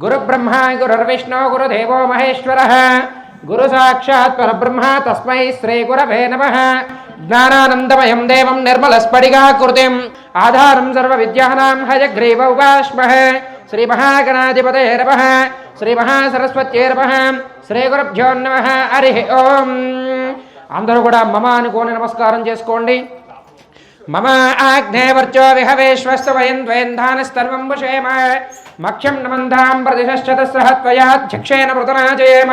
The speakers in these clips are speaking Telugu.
गुरुब्रह्मा गुरुर्विष्णु गुरुदेवो महेश्वरः गुरु साक्षात् परब्रह्म तस्मै श्री गुरवे नमः। ज्ञानानन्दमयं देवं निर्मलस्फटिकाकृतिम् आधारं सर्वविद्यानां हयग्रीव उपास्महे। श्रीमहागणाधिपतये नमः। श्रीमहासरस्वत्यै नमः। श्रीगुरुभ्यो नमः। हरिः ओम्। అందరూ కూడా మమ అనుకోని నమస్కారం చేసుకోండి. మమ ఆగ్నేవర్చో విహవేశ్వస్తు వయం ద్వేంధానస్తర్వం వశేమ మక్షం నమందాం ప్రతిశ్చతస్రహత్వయాధ్యక్షేణ మృతనాజయేమ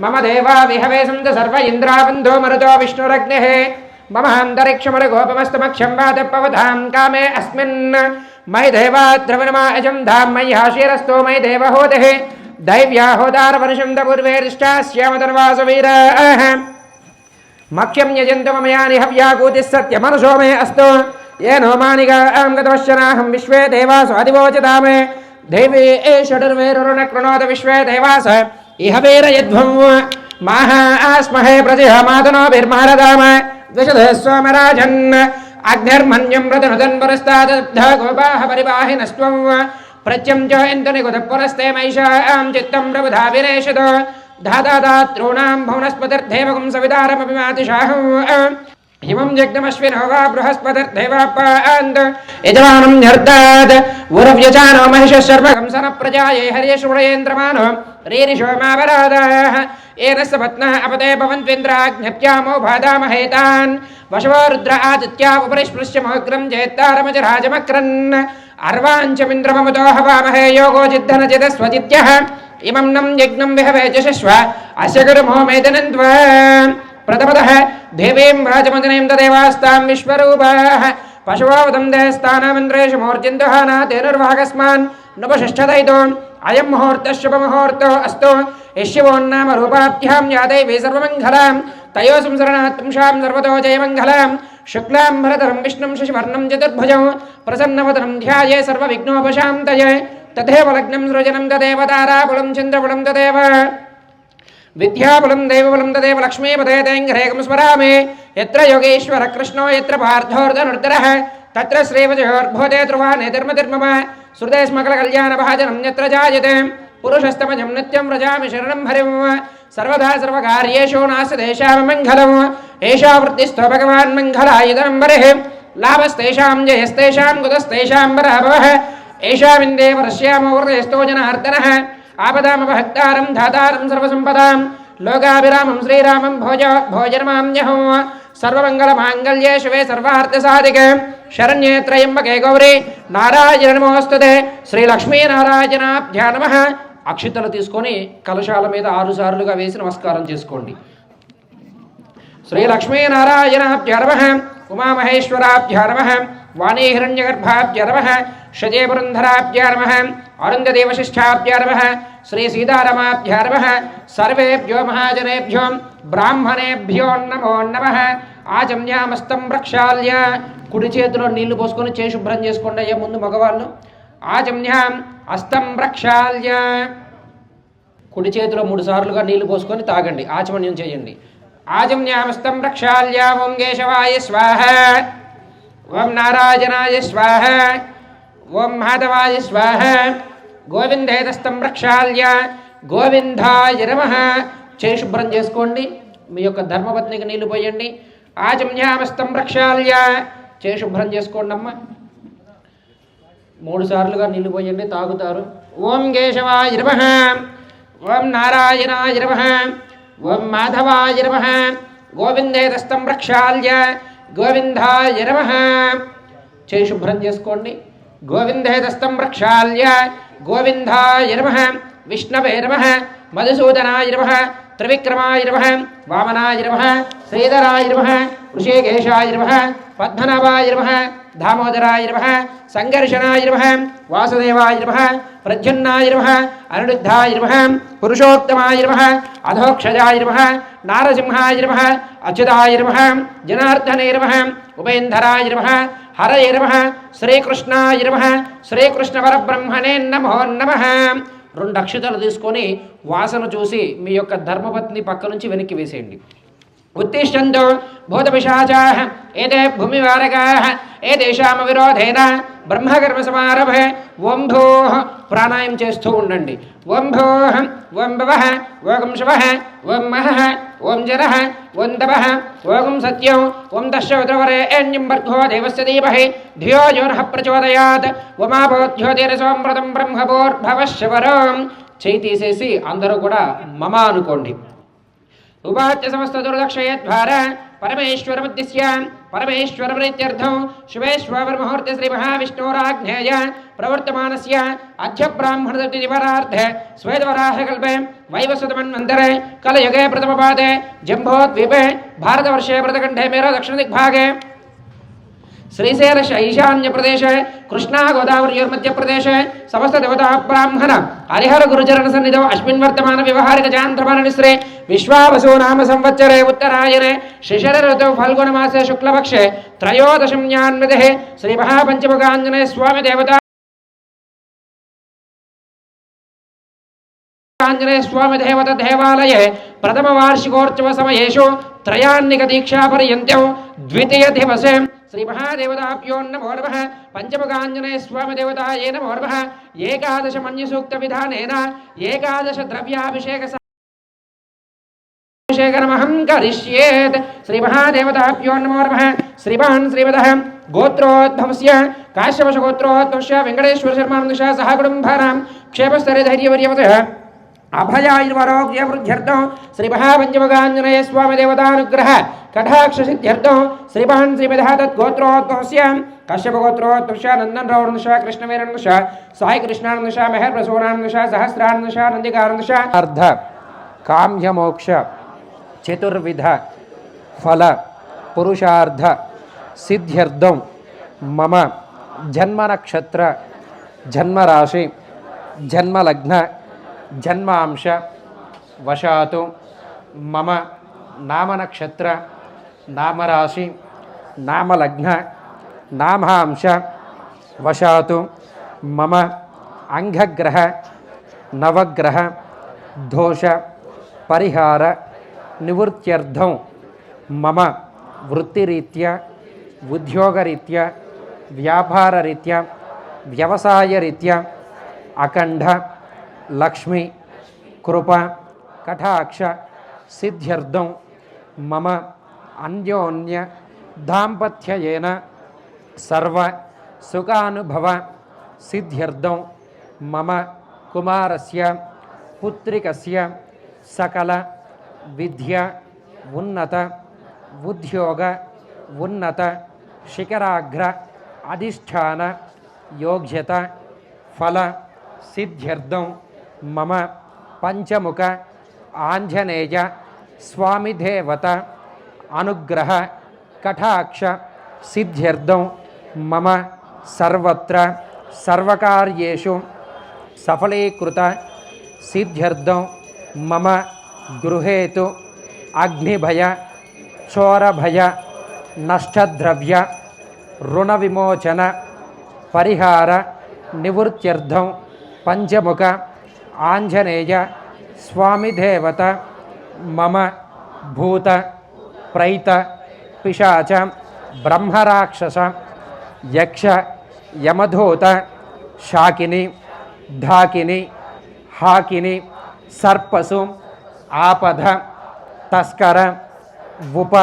మమ దేవా విహవే సంత సర్వ ఇంద్రాబంధో మరుతో విష్ణురగ్నిః మమ అంతరిక్షమరుగోపమస్తమక్షం వాతపవధాం కామే అస్మిన్ మయి దేవా ద్రవణమాయజం ధాం మయి హాశీరస్తో మయి దేవహోతిః దైవ్యాహోదారవర్షం దూర్వేరిష్టాస్యామదర్వాసవీరాః मख्यम यजंतमयानि हव्याकूतिः सत्यमनुषो मे अस्तु येनो मानिगां गतवश्चनाहं विश्वे देवासु अधिवोचतामे देवी षडुर्वेरुणकृणोत विश्वे देवास इह वीरयध्वं माहा आस्महे प्रतिहमातनोभिर्महरदाम द्विषधः सोमराजन् अग्निर्मन्यं प्रतनुदन् पुरस्तादब्धः गोपाः परिवाहिनस्त्वं प्रत्यं च इन्दुनिकुतः पुरस्ते मैषां चित्तं प्रबुधा विरेशत धादात्रूणां भुवनस्पतिर्देवगुं सवितारमभिमातिशाहम् हिमं जग्नमश्विनो वा बृहस्पतिर्देवापान्त यजमानं न्यर्तात् उरव्यजानो महिषः शर्मकं सनप्रजाये हर्यशुभयेन्द्रमानो रीरिषो मावरादाः येन स पत्नः अपते भवन्त्विन्द्राज्ञप्यामो बाधामहेतान् वशवो रुद्र आदित्या उपरिस्पृश्यमोग्रं जेत्तारमजराजमक्रन् अर्वाञ्चमिन्द्रममुतो हवामहे योगो जिद्धनजिदस्वजित्यः इमं नं यज्ञं विहवे जशस्व अस्य गुरुमो मेदनन्त्वा प्रथमतः देवीं राजमदनीं तदेवास्तां विश्वरूपाः पशवोदं देहस्थानमिन्द्रेषु मूर्तिन्दुः नातेनुर्वाहकस्मान् नुपषष्ठदयितो अयं मुहूर्तः शुभमुहूर्तो अस्तु यशिवोन्नाम रूपाभ्यां या दैवी सर्वमङ्गलां तयो संसरणात् पुंसां सर्वतो जयमङ्गलां शुक्लां भरतरं विष्णुं शशिवर्णं चतुर्भुजं प्रसन्नवदनं ध्याये सर्वविघ्नोपशान्तये तथैव लग्नं सृजनं तदेव ताराबलं चन्द्रबलं तदेव विद्याबलं दैवबलं तदेव लक्ष्मीपदे तेङ्घ्रेकं स्मरामि यत्र योगेश्वर कृष्णो यत्र पार्थोर्धनुर्धरः तत्र श्रीवजयोर्भूते ध्रुवाने धर्मधर्मम श्रुते स्मकलकल्याणभाजनं यत्र जायते पुरुषस्तमजं नित्यं व्रजामि शरणं हरिं सर्वदा सर्वकार्येषु नास्ति तेषां मङ्गलम् एषा वृत्तिस्थो भगवान् मङ्गलायतनं वरिः लाभस्तेषां जयस्तेषां कुतस्तेषां पराभवः एषामिन्देव रश्यामो वृतयस्तो जनार्दनः आपदामपहत्तारं धातारं सर्वसम्पदां लोकाभिरामं श्रीरामं भोजनमाम्यहं सर्वमङ्गलमाङ्गल्ये शिवे सर्वार्थसाधिके शरण्ये त्र्यम्बके गौरी नारायण नमोस्तुते శ్రీలక్ష్మీనారాయణాభ్యా నమః. అక్షితలు తీసుకొని కలశాల మీద 6 సార్లుగా వేసి నమస్కారం చేసుకోండి. శ్రీలక్ష్మీనారాయణాభ్యా నమః. ఉమామహేశ్వరాభ్యా నమః. వాణీ హిరణ్యగర్భాభ్యా నమః. షజే పురంధరాభ్యా నమః. అరుంధదేవశిష్టాభ్యా నమః. శ్రీ సీతారామాభ్యా నమః. సర్వేభ్యో మహాజనేభ్యో బ్రాహ్మణేభ్యో నమో నమః. ఆచమ్యామస్తం ప్రక్షాళ్య కుడి చేతిలో నీళ్లు పోసుకొని చేయి శుభ్రం చేసుకోండి అయ్యా ముందు మగవాళ్ళు. ఆచమ్యాం అస్తం ప్రక్షాళ్య కుడి చేతిలో 3 సార్లుగా నీళ్లు పోసుకొని తాగండి, ఆచమన్యం చేయండి. ఆచమ్యామస్తం ప్రక్షాళ్య ఓం కేశవాయ స్వాహ ఓం నారాయణాయ స్వాహ ఓం మాధవాయ స్వాహ గోవిందేతస్తం ప్రక్షాళ్య గోవిందాయ నమః. చేయి శుభ్రం చేసుకోండి. మీ యొక్క ధర్మపత్నికి నీళ్లు పోయండి. ఆచమ్యామస్తం ప్రక్షాళ్య చేయి శుభ్రం చేసుకోండి అమ్మ. 3 సార్లుగా నీళ్లు పోయండి, తాగుతారు. ఓం కేశవాయ నమః ఓం నారాయణాయ నమః ఓం మాధవాయ నమః గోవిందేతస్తం ప్రక్షాళ్య గోవిందాయ నమః. చేయి శుభ్రం చేసుకోండి. గోవిందేతస్తం ప్రక్షాళ్య గోవిందాయ నమః. విష్ణవే నమః మధుసూదనాయ నమః త్రివిక్రమాయ నమః వామనాయ నమః శ్రీధరాయ నమః ఋషికేశాయ నమః పద్మనాభాయ నమః దామోదరాయ నమః సంఘర్షణాయ నమః వాసుదేవాయ నమః ప్రద్యుమ్నాయ నమః అనిరుద్ధాయ నమః పురుషోత్తమాయ నమః అధోక్షజాయ నమః నారసింహాయ నమః అచ్యుతాయ నమః జనార్దనే నమః ఉపేంద్రాయ నమః హరయే నమః శ్రీకృష్ణాయ నమః శ్రీకృష్ణ పరబ్రహ్మణే నమో నమః. 2 అక్షతలు తీసుకొని వాసన చూసి మీ యొక్క ధర్మపత్ని పక్క నుంచి వెనక్కి వేసేయండి. उत्तिष्ठन्तु भूतपिशाचाः एते भूमिवारकाः एतेषामविरोधेन ब्रह्मकर्मसमारभे ओं भूः प्राणायाम చేస్తూ ఉండండి ఓం భూః ఓం భవః ఓం శివః ఓం మహః ఓం జరః ఓం తపః ఓం సత్యం ఓం దశవతవరేణ్యం భర్గో దేవస్య ధీమహి ధియో యో నః ప్రచోదయాత్ ఉమాపోధ్యోతిరసోమృతం బ్రహ్మభూర్భవశ్శవరం చేయి తీసేసి అందరూ కూడా మమ అనుకోండి उपाच्य समस्त दुर्दक्षयद्वारा परमेश्वरमुद्दिश्य परमेश्वरप्रीत्यर्थं शिवेश्वर मुहूर्ते श्री महाविष्णोराज्ञेय प्रवर्तमानस्य अद्य ब्राह्मणदिवरार्धे श्वेतवराहकल्पे वैवस्वतमन्वन्तरे कलयुगे प्रथमपादे जम्बोद्वीपे भारतवर्षे भरतखण्डे मेरो दक्षिणदिग्भागे श्रीशैल ईशान्य प्रदेश कृष्णा गोदावरी मध्य प्रदेश समस्त देवता ब्राह्मण हरिहर गुरुचरण सन्निधौ अश्विन वर्तमान व्यवहारिक चांद्रमानश्रे विश्वावसु नाम संवत्सरे उत्तरायणे शिशिर ऋतु फाल्गुन मासे शुक्लपक्षे त्रयोदशम्यान्वितिः श्री महापंचमुखाञ्जनेय स्वामी देवता आंजनेय स्वामी देवता देवालये प्रथम वार्षिकोत्सव समयेषु त्रयान्निक दीक्षा पर्यन्तं द्वितीय दिवसे श्री महादेवताभ्यो नमो नमः पंचमुखाञ्जनेय स्वामी देवताये नमो नमः एकादश मन्युसूक्त विधानेन एकादश द्रव्याभिषेक अभिषेकमहं करिष्येत् श्री महादेवताभ्यो नमो नमः श्रीमान् श्रीमदः गोत्रोद्भवस्य काश्यपश गोत्रोद्भवस्य वेंकटेश्वर शर्मानन्दशः सह कुटुम्बानां क्षेमस्तरे धैर्यवर्यवतः अभयायुर्वरोग्यवृद्ध्यर्थं श्री महापंचमुखाञ्जनेय स्वामी देवतानुग्रह कटाक्ष सिद्ध्यर्थं श्रीमान् श्रीमदः तद्गोत्रोद्भवस्य कश्यप गोत्रोद्भवस्य नंदन रावणन्दशः कृष्णवीरन्दशः साई कृष्णानन्दशः मेहर प्रसूनानन्दशः सहस्रानन्दशः नंदिकानन्दशः अर्ध काम्य मोक्ष चतुर्विध फल पुरुषार्थ सिद्ध्यर्थं मम जन्म नक्षत्र जन्म राशि जन्म लग्न जन्मांश वशातु मम नाम नक्षत्र नाम राशि नाम लग्न नामांश वशातु मम अंगग्रह नवग्रह दोष परिहार निवृत्त्यर्थं मम वृत्तिरीत्या उद्योगरीत्या व्यापाररीत्या व्यवसायरीत्या अखंड लक्ष्मी कृपा कटाक्ष सिद्ध्यर्थं मम अन्योन्य दाम्पत्येन सर्व सुखानुभव सिद्ध्यर्थं मम कुमारस्य पुत्रिकस्य सकल विद्या उन्नत उद्योग उन्नत शिखराग्र अधिष्ठान योग्यता फल सिद्ध्यर्थं मम पंचमुख आंजनेय स्वामी देवता अनुग्रह कटाक्ष सिद्ध्यर्थं मम सर्वत्र सर्वकार्येषु सफलीकृत सिद्ध्यर्थं मम गृहेतु अग्निभय चोरभय नष्टद्रव्य ऋणविमोचन परिहार निवृत्त्यर्थं पंचमुख आंजनेय स्वामी देवता मम भूत प्रैत पिशाच ब्रह्मराक्षस यक्ष यमधूत शाकिनी ढाकिनी हाकिनी सर्पसु आपद तस्कर उप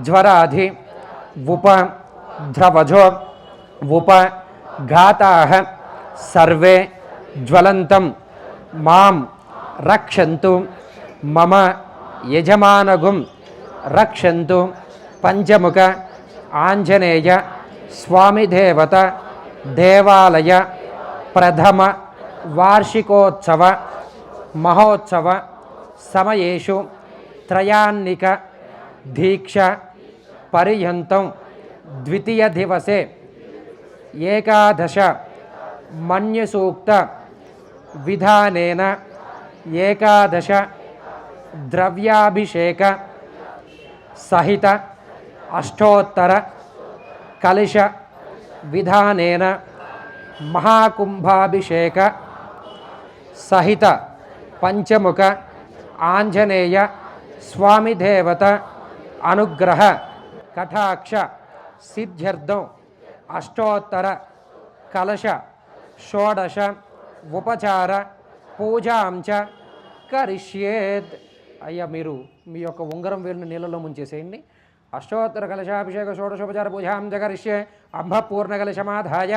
ज्वराधि उप ध्रवजो उप घाताः सर्वे ज्वलन्तं मां रक्षन्तु मम यजमानगुं रक्षन्तु पंचमुख आंजनेय स्वामी देवता देवालय प्रथम वार्षिकोत्सव महोत्सव समयेषु त्रयान्निक दीक्षा पर्यन्तं द्वितीय दिवसे एकादश मन्युसूक्त विधानेन एकादश द्रव्याभिषेक सहित अष्टोत्तर कलश विधानेन महाकुंभाभिषेक सहित पंचमुख आंजनेय स्वामी देवता అనుగ్రహ కటాక్ష సిద్ధ్యర్థం అష్టోత్తర కలశ షోడశ ఉపచార పూజాంచ కరిష్యేత్. అయ్యా మీరు మీ యొక్క ఉంగరం వేలుని నీళ్ళలో ముంచేసేయండి. అష్టోత్తర కలశాభిషేక షోడశోపచార పూజాంచ కరిష్యే అంబపూర్ణ కలశమాధాయ.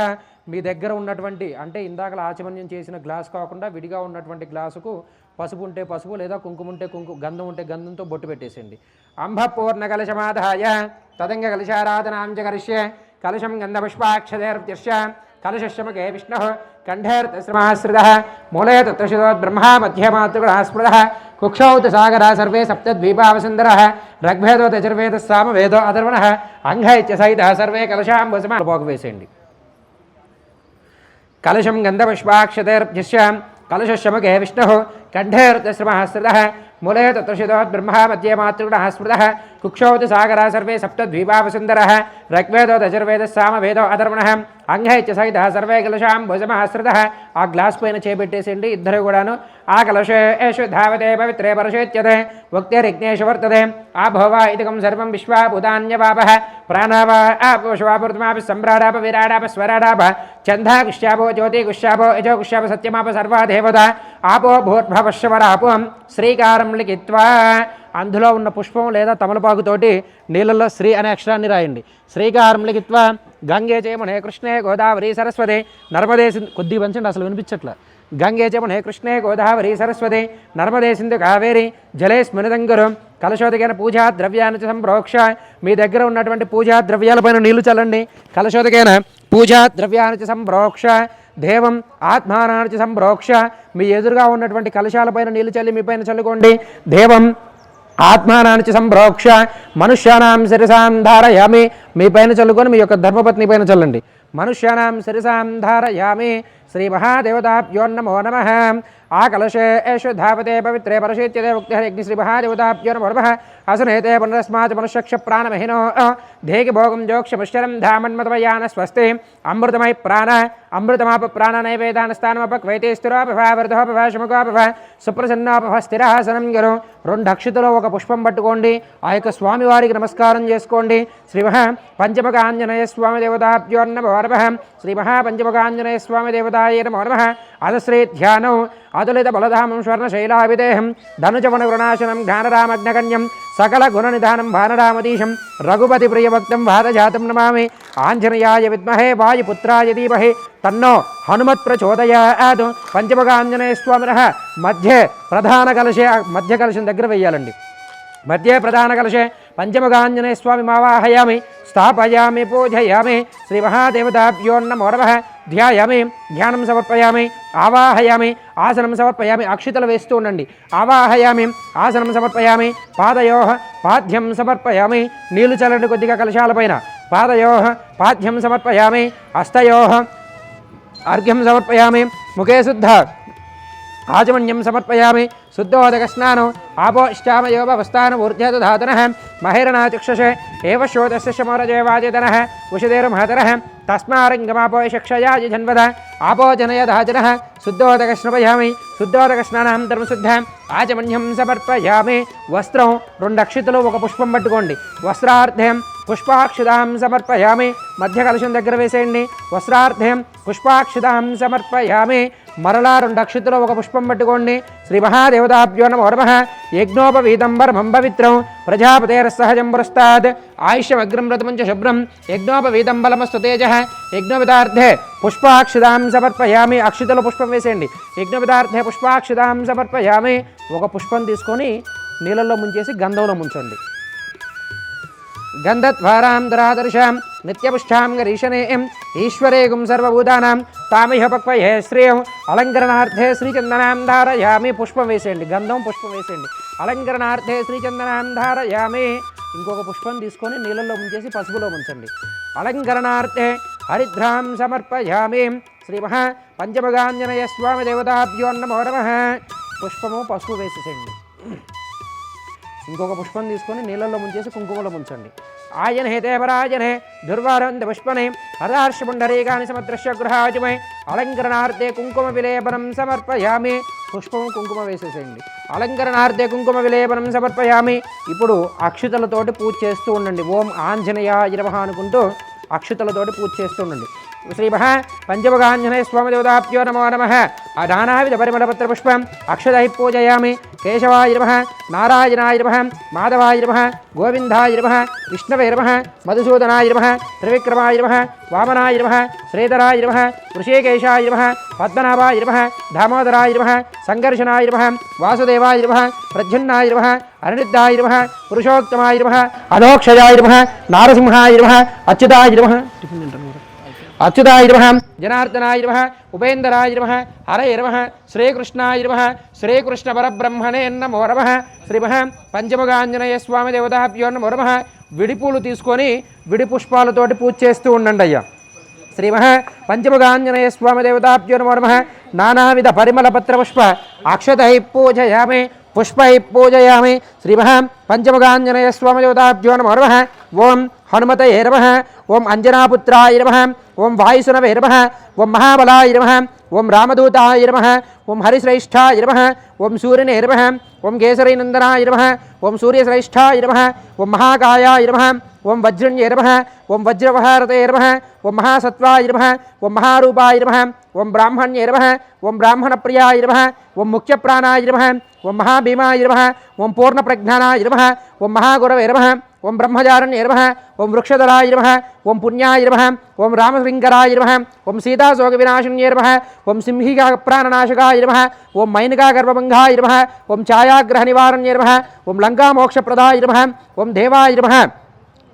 మీ దగ్గర ఉన్నటువంటి అంటే ఇందాక ఆచమన్యం చేసిన గ్లాస్ కాకుండా విడిగా ఉన్నటువంటి గ్లాసుకు పసుపు ఉంటే పసుపు లేదా కుంకుమ ఉంటే గంధం ఉంటే గంధంతో బొట్టు పెట్టేసేయండి. అంబపూర్ణ కలశమాధాయ తదంగ కలశారాధనాంచ కరిష్యే కలశం గంధపుష్పాక్షతేర్వ్యస్య కలశశ్రమకే విష్ణు కంఠేర్తశ్రమాశ్రిత మూలే తత్వశిరోద్బ్రహ్మ మధ్య మాతృగణాస్మృత కుక్షౌత సాగర సర్వే సప్తద్వీపావసుందర ఋగ్వేదో యజుర్వేద సామవేదో అథర్వణ అంగైత్య సహిత సర్వే కలశాంబుసమ పోగు వేసేయండి. కలశం గంధపుష్పాక్షతేర్వ్యస్య కలశశ్రమకే విష్ణు కంఠేర్తశ్రమాశ్రిత మూలే తత్వశిరోద్బ్రహ్మ మధ్య మాతృగణः స్మృతः కుక్షౌత సాగర సర్వే సప్తద్వీపావసుందర ఋగ్వేదో యజుర్వేద సామవేదో అథర్వణ అంగైత్య సహిత సర్వే కలశాంబుసమాశ్రిత. ఆ గ్లాస్ పైన చేపెట్టేసేయండి ఇద్దరు కూడాను. ఆ కలశేషు ధావతే పవిత్రే పరశేత్యతే వక్తిర్యజ్ఞేషు వర్తతే ఆభోవా ఇదకం సర్వం విశ్వాభూతాన్యపాపః ప్రాణావా ఆపశవాపృతమాపి సమ్రాడాప విరాడాప స్వరాడాప చందా కుష్యాపో జ్యోతి కుష్యాపో యజో కుష్యాప సత్యమాప సర్వా దేవత ఆపో భూర్భవశ్వరాపం శ్రీకారం లిఖిత్వా. అందులో ఉన్న పుష్పం లేదా తమలపాకుతోటి నీళ్ళల్లో శ్రీ అనే అక్షరాన్ని రాయండి. శ్రీకారం లిఖిత్వా గంగే చేమనే కృష్ణే గోదావరి సరస్వతి నర్మదే కొద్ది పంచండి అసలు వినిపించట్ల. గంగే చేమనే కృష్ణే గోదావరి సరస్వతి నర్మదే సింధు కావేరి జలే స్మృతంగురు కలశోదకైన పూజా ద్రవ్యాన్ని సంప్రోక్ష. మీ దగ్గర ఉన్నటువంటి పూజా ద్రవ్యాలపైన నీళ్లు చల్లండి. కలశోదకైన పూజా ద్రవ్యాన్ని సంప్రోక్ష దేవం ఆత్మానాన్ని సంప్రోక్ష. మీ ఎదురుగా ఉన్నటువంటి కలశాలపైన నీళ్లు చల్లి మీ పైన చల్లుకోండి. దేవం ఆత్మానాన్ని సంప్రోక్ష మనుష్యానాం శిరసాం ధారయామి. మీ పైన చల్లుకొని మీ యొక్క ధర్మపత్ని పైన చల్లండి. మనుష్యానాం శిరసాం ధారయామి. శ్రీ మహాదేవతాభ్యో నమో నమః. ఆ కలశేషు ధావతే పవిత్రే పరశేత్యతే ఉక్తిర్యజ్ఞ శ్రీ మహాదేవతాభ్యో నమో నమః. అసునేతే పునరస్మాత్ మనుష్యక్ష ప్రాణమహినో దేగి భోగం జోక్షముశ్చరం ధామన్మతమయాన స్వస్తి అమృతమై ప్రాణ అమృతమాప ప్రాణ నైవేదాన స్థానమపక్వైతే స్థిరోపభావర్ధోపభాషముఖోపభ సుప్రసన్నోపభ స్థిరాసనం గరు. 2 అక్షతలో ఒక పుష్పం పట్టుకోండి. ఆ యొక్క స్వామివారికి నమస్కారం చేసుకోండి. శ్రీ మహా పంచముఖ ఆంజనేయ స్వామి దేవతాభ్యో నమో నమః. శ్రీ మహా పంచముఖ ఆంజనేయ స్వామి దేవతాయ నమో నమః. అదశ్రీ ధ్యానం అతులిత బలధామం స్వర్ణశైలావిదేహం ధనుజవన గృణాశనం జ్ఞానరామజ్ఞకన్యం సకల గుణనిధానం భానరామదీశం రఘుపతి ప్రియభక్తం భారజాతం నమామి. ఆంజనేయాయ విద్మహే వాయుపుత్రాయ ధీమహి తన్నో హనుమత్ ప్రచోదయాత్. పంచముఖ ఆంజనేయ స్వామినః మధ్య ప్రధాన కలశే మధ్య కలశం దగ్గర వెయ్యాలండి. మధ్య ప్రధాన కలశే పంచముఖ ఆంజనేయ స్వామి మావాహయామి స్థాపయామి పూజయామి. శ్రీ మహాదేవతాభ్యో నమో నమః. ధ్యాయామి ధ్యానం సమర్పయామి ఆవాహయామి ఆసనం సమర్పయామి. అక్షితలు వేస్తూ ఉండండి. ఆవాహయామి ఆసనం సమర్పయామి పాదయో పాద్యం సమర్పయామి. నీళ్లు చల్లండి కొద్దిగా కలశాలపైన. పాదయో పాద్యం సమర్పయామి హస్తయో అర్ఘ్యం సమర్పయామి. ముఖే శుద్ధ ఆచమన్యం సమర్పయామి. శుద్ధోదక స్నానం ఆపోష్టామయోపవస్థానం ఊర్ధ్యధాతనః మహేరణాచక్షుషే ఏవ శ్రోతస్య శమోరజేవాజితనః ఉషదేర్మహతరః తస్మారంగమాపోషక్షయాజి జన్వద ఆపోజనయధాజనః. శుద్ధోదక స్నపయామి. శుద్ధోదక స్నానాంతరం శుద్ధ ఆచమన్యం సమర్పయామి. వస్త్రం 2 అక్షితలు ఒక పుష్పం పట్టుకోండి. వస్త్రార్థం పుష్పాక్షితాం సమర్పయామి. మధ్య కలశం దగ్గర వేసేయండి. వస్త్రార్థం పుష్పాక్షితాం సమర్పయామి. మరలా 2 అక్షితలు ఒక పుష్పం పట్టుకోండి. శ్రీ మహాదేవతాభ్యో నమో నమః. యజ్ఞోపవీతం పరమం పవిత్రం ప్రజాపతేరస్సహజం పురస్తాద్ ఆయుష్యమగ్రం వ్రతమంచ శుభ్రం యజ్ఞోపవీతం బలమస్తు తేజః. యజ్ఞోపదార్థే పుష్పాక్షితాం సమర్పయామి. అక్షితలు పుష్పం వేసేయండి. యజ్ఞోపదార్థే పుష్పాక్షితాం సమర్పయామి. ఒక పుష్పం తీసుకొని నీళ్ళల్లో ముంచేసి గంధంలో ముంచండి. గంధద్వారాం దురాదర్శాం నిత్యపుష్టాం గరీషణేయం ఈశ్వరేగుం సర్వభూతానాం తామిహ పక్వయే శ్రేయం. అలంకరణార్థే శ్రీచందనాం ధారయామి. పుష్పం వేసేయండి. గంధం పుష్పం వేసేయండి. అలంకరణార్థే శ్రీచందనాం ధారయామి. ఇంకొక పుష్పం తీసుకొని నీళ్ళల్లో ముంచేసి పసుపులో ముంచండి. అలంకరణార్థే హరిద్రాం సమర్పయామి. శ్రీ మహా పంచముఖాంజనేయ స్వామి దేవతాభ్యో నమో నమః. పుష్పము పసుపు వేసేసేయండి. ఇంకొక పుష్పం తీసుకొని నీళ్ళల్లో ముంచేసి కుంకుమలో ముంచండి. ఆయనే దేవరాజనే దుర్వారంద పుష్పనే హరార్షపుండరీకాని సమదృశ్య గృహాజుమై అలంకరణార్థే కుంకుమ విలేపనం సమర్పయామి. పుష్పం కుంకుమ వేసేసేయండి. అలంకరణార్థే కుంకుమ విలేపనం సమర్పయామి. ఇప్పుడు అక్షుతలతోటి పూజ చేస్తూ ఉండండి. ఓం ఆంజనేయాయ నమః అనుకుంటూ అక్షుతలతోటి పూజ చేస్తూ ఉండండి. శ్రీమః పంచముఖాంజనేయ స్వామి దేవతాభ్యో నమో నమః. నానావిధ పరిమళపత్ర పుష్పం అక్షతై పూజయామి. కేశవాయ నమః, నారాయణాయ నమః, మాధవాయ నమః, గోవిందాయ నమః, విష్ణవే నమః, మధుసూదనాయ నమః, త్రివిక్రమాయ నమః, వామనాయ నమః, శ్రీధరాయ నమః, ఋషికేశాయ నమః, పద్మనాభాయ నమః, దామోదరాయ నమః, సంఘర్షణాయ నమః, వాసుదేవాయ నమః, ప్రద్యుమ్నాయ నమః, అనిరుద్ధాయ నమః, పురుషోత్తమాయ నమః, అధోక్షయాయ నమః, నారసింహాయ నమః, అచ్యుతాయ నమః, అచ్యుతాయ నమః, జనార్దనాయ నమః, ఉపేంద్రాయ నమః, హరయ నమః, శ్రీకృష్ణాయ నమః, శ్రీకృష్ణ పరబ్రహ్మణే నమో నమః. శ్రీమః పంచముఖాంజనేయ స్వామి దేవతాభ్యో నమో నమః. విడిపూలు తీసుకొని విడి పుష్పాలతోటి పూజ చేస్తూ ఉండండి అయ్యా. శ్రీమః పంచముఖాంజనేయ స్వామి దేవతాభ్యో నమో నమః. నానావిధ పరిమళపత్ర పుష్ప అక్షతై పూజయామి, పుష్పై పూజయామి. శ్రీమః పంచముఖాంజనేయ స్వామి దేవతాభ్యో నమో నమః. ఓం హనుమతయే నమః. ఓం అంజనాపుత్రాయ నమః. ఓం వాయుసునవే నమః. ఓం మహాబలాయ నమః. ఓం రామదూతాయ నమః. ఓం హరిశ్రేష్ఠాయ నమః. ఓం సూర్యనే నమః. ఓం కేసరీనందనాయ నమః. ఓం సూర్యశ్రేష్ఠాయ నమః. ఓం మహాకాయాయ నమః. ఓం వజ్రన్యే నమః. ఓం వజ్రవహారతే నమః. ఓం మహాసత్వాయ నమః. ఓం మహారూపాయ నమః. ఓం బ్రాహ్మణ్యే నమః. ఓం బ్రాహ్మణప్రియాయ నమః. ఓం ముఖ్యప్రాణాయ నమః. ఓం మహాభీమాయ నమః. ఓం పూర్ణప్రజ్ఞానాయ నమః. ఓం మహాగురవే నమః. ఓం బ్రహ్మచారణ్యే నమః. ఓం వృక్షధరాయ నమః. ఓం పుణ్యాయ నమః. ఓం రామశృంకరాయ నమః. ఓం సీతాశోక వినాశన్యే నమః. ఓం సింహికా ప్రాణనాశకాయ నమః. ఓం మైనకా గర్భభంగాయ నమః. ఓం ఛాయాగ్రహ నివారణ్యే నమః. ఓం లంకామోక్షప్రదాయ నమః. ఓం దేవాయ నమః.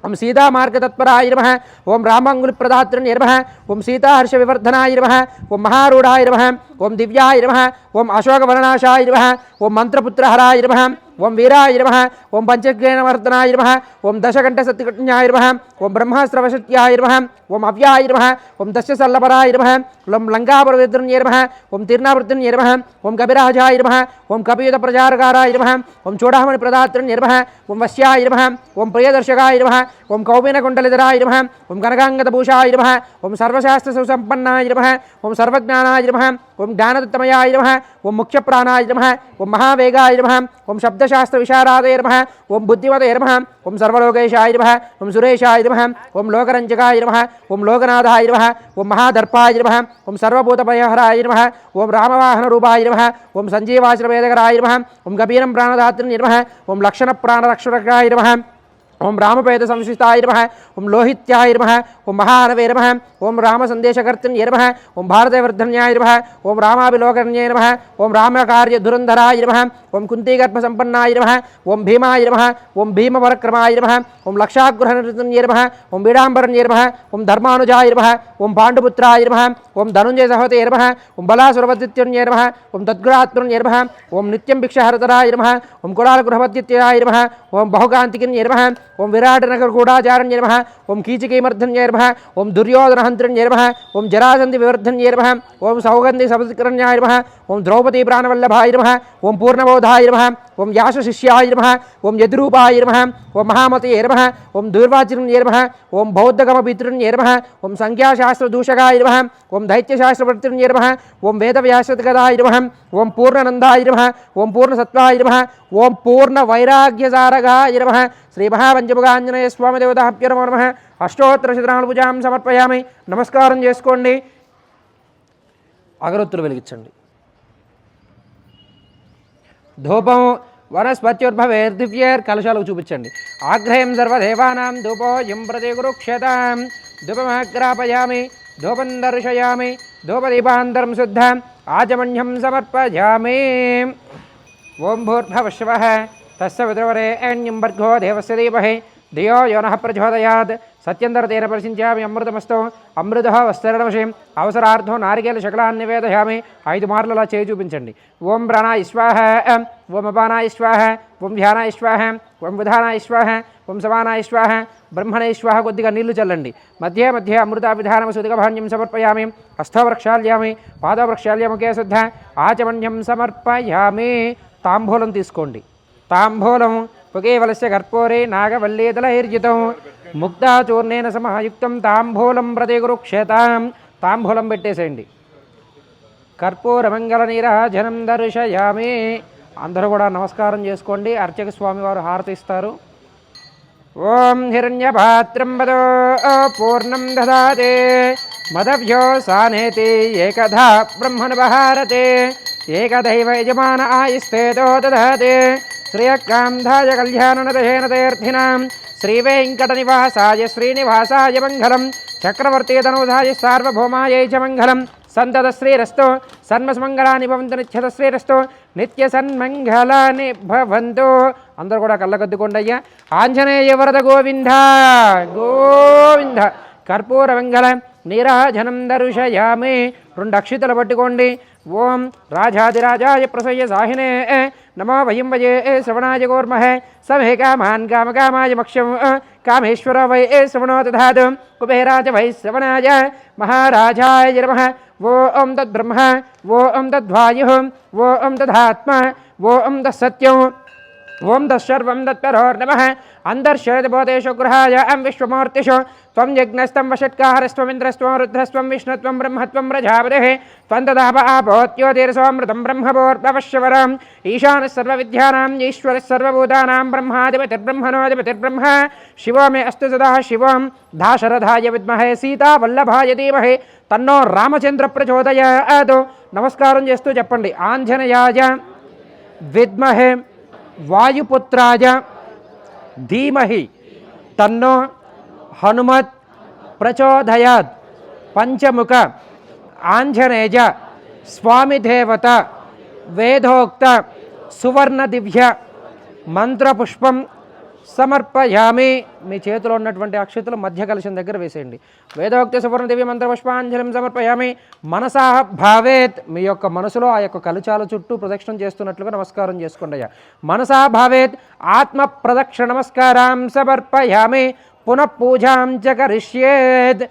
ఓం సీతామార్గతత్పరాయ నమః. ఓం రామాంగులిప్రదాత్రణ్యే నమః. ఓం సీతాహర్షవివర్ధనాయ నమః. ఓం మహారూఢాయ నమః. ఓం దివ్యాయ నమః. ఓం అశోకవననాశాయ నమః. ఓం మంత్రపుత్రహరాయ నమః. ఓం వీరాయ నమః. ఓం పంచజ్ఞానవర్ధనాయ నమః. ఓం దశకంఠసత్యకన్యాయ నమః. ఓం బ్రహ్మాస్త్రవశత్యాయ నమః. ఓం అవ్యాయ నమః. ఓం దశసల్లభరాయ నమః. ఓం లంకాపరవిద్రున్యే నమః. ఓం తీర్ణావృత్తున్యే నమః. ఓం కపిరాజాయ నమః. ఓం కపియుత ప్రచారకారాయ నమః. ఓం చూడామణి ప్రదాత్రున్యే నమః. ఓం వశ్యాయ నమః. ఓం ప్రియదర్శకాయ నమః. ఓం కౌపీనకుండలిధరాయ నమః. ఓం కనకాంగతభూషాయ నమః. ఓం సర్వశాస్త్ర సుసంపన్నాయ నమః. ఓం సర్వజ్ఞానాయ నమః. ఓం జ్ఞానదత్తమయాయ నమః. ఓం ముఖ్యప్రాణాయ నమః. ఓం మహావేగాయ నమః. ఓం శబ్దశాస్త్ర విశారాదే నమః. ఓం బుద్ధిమతే నమః. ఓం సర్వలోకేశాయ నమః. ఓం సురేశాయ నమః. ఓం లోకరంజకాయ నమః. ఓం లోకనాథాయ నమః. ఓం మహాదర్పాయ నమః. ఓం సర్వభూతభయహరాయ నమః. ఓం రామవాహన రూపాయ నమః. ఓం సంజీవాశ్రవేదకరాయ నమః. ఓం కపీరం ప్రాణదాత్రిణ్యే నమః. ఓం లక్షణ ప్రాణరక్షకాయ నమః. ఓం రామపేద సంశిష్టాయ నమః. ఓం లోహిత్యాయ నమః. ఓం మహానవే నమః. ఓం రామసందేశకర్తృన్యే నమః. ఓం భారతవర్ధన్యాయ నమః. ఓం రామాభిలోకన్యే నమః. ఓం రామకార్యధురంధరాయ నమః. ఓం కుంతీగర్భసంపన్నాయ నమః. ఓం భీమాయ నమః. ఓం భీమపరక్రమాయ నమః. ఓం లక్షాగృహనిర్తన్యే నమః. ఓం వీడాంబరన్యే నమః. ఓం ధర్మానుజాయ నమః. ఓం పాండుపుత్రాయ నమః. ఓం ధనుంజయ సహతే నమః. ఓం బలాసురవద్యున్యే నమః. ఓం తద్గురాత్రున్యే నమః. ఓం నిత్యం భిక్షహరతరాయ నమః. ఓం కులాలగృహవద్యుత్యాయ నమః. ఓం బహుకాంతికిన్యే నమః. ఓం విరాటనగర గూఢాచారణ్యే నమః. ఓం కీచకీమర్ధన్యే నమః. ఓం దుర్యోధనహంత్రణ్యే నమః. ఓం జరాసంధి వివర్ధన్యే నమః. ఓం సౌగంధి సపత్కరణ్యాయ నమః. ఓం ద్రౌపదీ ప్రాణవల్లభాయ నమః. ఓం పూర్ణబోధాయ నమః. ఓం వ్యాసశిష్యాయ నమః. ఓం యదురూపాయ నమః. ఓం మహామతయే నమః. ఓం దూర్వాచరణ్యే నమః. ఓం బౌద్ధగమపితృణ్యే నమః. ఓం సంఖ్యాశాస్త్రదూషకాయ నమః. ఓం దైత్యశాస్త్రవర్తృణ్యే నమః. ఓం వేదవ్యాసగదాయ నమః. ఓం పూర్ణనందాయ నమః. ఓం పూర్ణసత్వాయ నమః. ఓం పూర్ణ వైరాగ్యసారగాయ నమః. శ్రీ మహాపంచముఖాంజనేయ స్వామి దేవతాభ్యో నమో నమః. అష్టోత్తర శతనామ పూజాం సమర్పయామి. నమస్కారం చేసుకోండి. అగరొత్తులు వెలిగించండి. ధూపం వనస్పత్యుర్భవేర్దివ్యేర్ కలశాలకు చూపించండి. ఆగ్రహం సర్వదేవానాం ధూపోయం ప్రతి కురుక్షేతాం. ధూపమాగ్రాపయామి. ధూపం దర్శయామి. ధూపదీపాంతరం శుద్ధం ఆచమన్యం సమర్పయామి. ఓం భూర్భువః తస్య విద్రవరేణ్యం భర్గో దేవస్య ధీమహి ధియో యో నః ప్రచోదయాత్. సత్యంతరతేన పరిశించామి అమృతమస్తు. అమృత వస్తరణమషిం అవసరార్థో నారికేల శకలాన్ని నివేదయామి. 5 మార్లు అలా చేయి చూపించండి. ఓం ప్రాణాయ స్వాహ. ఓం అపానాయ స్వాహ. ఓం ధ్యానాయ స్వాహ. ఓం విధానాయ స్వాహ. ఓం సమానాయ స్వాహ. బ్రహ్మణయ స్వాహ. కొద్దిగా నీళ్లు చల్లండి. మధ్య మధ్య అమృతాభిధానం సుదిగభాన్యం సమర్పయామి. హస్తవృక్షాల్యామి. పాదవృక్షాల్యముఖే శుద్ధ ఆచమన్యం సమర్పయామి. తాంబూలం తీసుకోండి. తాంబూలం పుకేవలస్య కర్పూరే నాగవల్లీదళైర్జితం ముక్తాచూర్ణేన సమాయుక్తం తాంబూలం ప్రతి కురుక్షేతాం. తాంబూలం పెట్టేసేయండి. కర్పూరమంగళ నీరాజనం దర్శయామి. అందరూ కూడా నమస్కారం చేసుకోండి. అర్చక స్వామి వారు హారతి ఇస్తారు. ఓం హిరణ్యపాత్రం వదో పూర్ణం దదాతే మదభ్యో సానేతి ఏకధా బ్రహ్మణవహారతే ఏకదైవ యజమాన ఆయుస్తేతో దదాతే శ్రియకాంధాయ కళ్యాణనతేన తీర్థినాం శ్రీవేంకటనివాసాయ శ్రీనివాసాయ మంగళం చక్రవర్తీ తనూధాయ సార్వభౌమాయై చ మంగళం సంతత శ్రీరస్తు సన్మస్మంగళాని భవంతు నిత్యత శ్రీరస్తు నిత్య సన్మంగళాని భవంతు. అందరూ కూడా కళ్ళకద్దుకోండి అయ్యా. ఆంజనేయ వరద గోవింద గోవింద. కర్పూర మంగళ నీరాజనం దర్శయామి. 2 అక్షితలు పట్టుకోండి. ఓం రాజాదిరాజాయ ప్రసయ్య సాహినే నమో వయం వయే శ్రవణాయ గోర్మహే సమే కామాన్ కామకామాయ మక్ష్యం కామేశ్వర వై శ్రవణో దధాతు కుబేరాజ వై శ్రవణాయ మహారాజాయ నమః. ఓం తద్బ్రహ్మ ఓం తద్వాయు ఓం తదాత్మ ఓం తత్సత్యం ఓం తత్సర్వం తత్పరోర్నమః. అంతర్షేదబోధేషు గృహాయ విశ్వమూర్తిషు త్వం యజ్ఞస్తం వషట్కారస్త్వమింద్రస్త్వం రుద్రస్త్వం విష్ణుత్వం బ్రహ్మత్వం ప్రజాపతిః త్వం తదాప ఆపోత్యోతిరసోమృతం బ్రహ్మభూర్భవశ్వరం ఈశానः సర్వవిద్యానాం ఈశ్వరः సర్వభూతానాం బ్రహ్మాధిపతిర్బ్రహ్మణోధిపతిర్బ్రహ్మ శివో మే అస్తు సదా శివం దాశరథాయ విద్మహే సీతావల్లభాయ ధీమహి తన్నో రామచంద్ర ప్రచోదయాత్. నమస్కారం చేస్తూ చెప్పండి. ఆంజనేయాయ విద్మహే వాయుపుత్రాయ ధీమహి తన్నో హనుమత్ ప్రచోదయాత్. పంచముఖ ఆంజనేయ స్వామి దేవత వేదోక్త సువర్ణ దివ్య మంత్రపుష్పం సమర్పయామి. మీ చేతిలో ఉన్నటువంటి అక్షతలు మధ్య కలశం దగ్గర వేసేయండి. వేదోక్త సువర్ణ దివ్య మంత్రపుష్పాంజలిం సమర్పయామి. మనసా భావేత్. మీ యొక్క మనసులో ఆ యొక్క కలశాల చుట్టూ ప్రదక్షిణం చేస్తున్నట్లుగా నమస్కారం చేసుకోండి అయ్యా. మనసా భావేత్ ఆత్మ ప్రదక్షిణ నమస్కారం సమర్పయామి. పునః పూజాం చ కరిష్యేత్.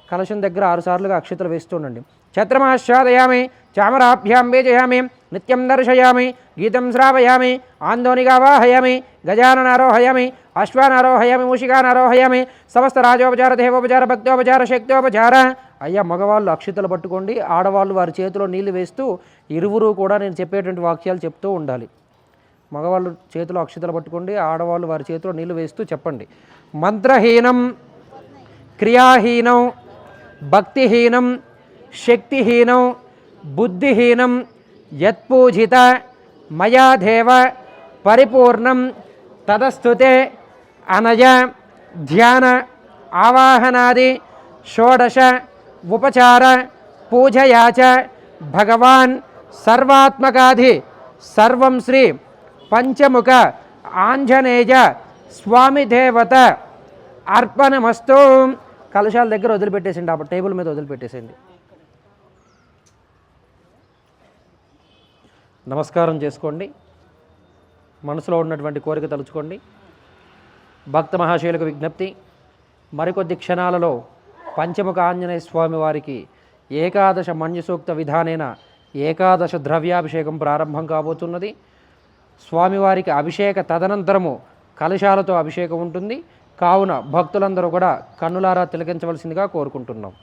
కలశం దగ్గర 6 సార్లుగా అక్షతలు వేస్తుండండి. ఛత్రమాశ్వాదయామి చామరాభ్యాం వేజయామి నిత్యం దర్శయామి గీతం శ్రావయామి ఆందోనిగావాహయామి గజాననారోహయామి అశ్వానారోహయామి మూషికానారోహయామి సమస్త రాజోపచార దేవోపచార భక్తోపచార శక్తోపచార. అయ్యా మగవాళ్ళు అక్షతలు పట్టుకోండి. ఆడవాళ్ళు వారి చేతిలో నీళ్లు వేస్తూ ఇరువురు కూడా నేను చెప్పేటువంటి వాక్యాలు చెప్తూ ఉండాలి. మగవాళ్ళు చేతిలో అక్షతలు పట్టుకోండి. ఆడవాళ్ళు వారి చేతిలో నీళ్లు వేస్తూ చెప్పండి. మంత్రహీనం క్రియాహీనం భక్తిహీనం శక్తిహీనం బుద్ధిహీనం యత్పూజిత మయా దేవ పరిపూర్ణం తదస్తుతే అనయ ధ్యాన ఆవాహనాది షోడశ ఉపచార పూజయాచ భగవాన్ సర్వాత్మకాధి సర్వం శ్రీ పంచముఖ ఆంజనేయ స్వామి దేవత అర్పణమస్తు. కలశాల దగ్గర వదిలిపెట్టేసిండి. ఆ టేబుల్ మీద వదిలిపెట్టేసింది. నమస్కారం చేసుకోండి. మనసులో ఉన్నటువంటి కోరిక తలుచుకోండి. భక్త మహాశయులకు విజ్ఞప్తి, మరికొద్ది క్షణాలలో పంచముఖ ఆంజనేయ స్వామి వారికి ఏకాదశ మన్యసూక్త విధానేన ఏకాదశ ద్రవ్యాభిషేకం ప్రారంభం కాబోతున్నది. స్వామివారికి అభిషేక తదనంతరము కలశాలతో అభిషేకం ఉంటుంది. కావున భక్తులందరూ కూడా కన్నులారా తిలకించవలసిందిగా కోరుకుంటున్నాం.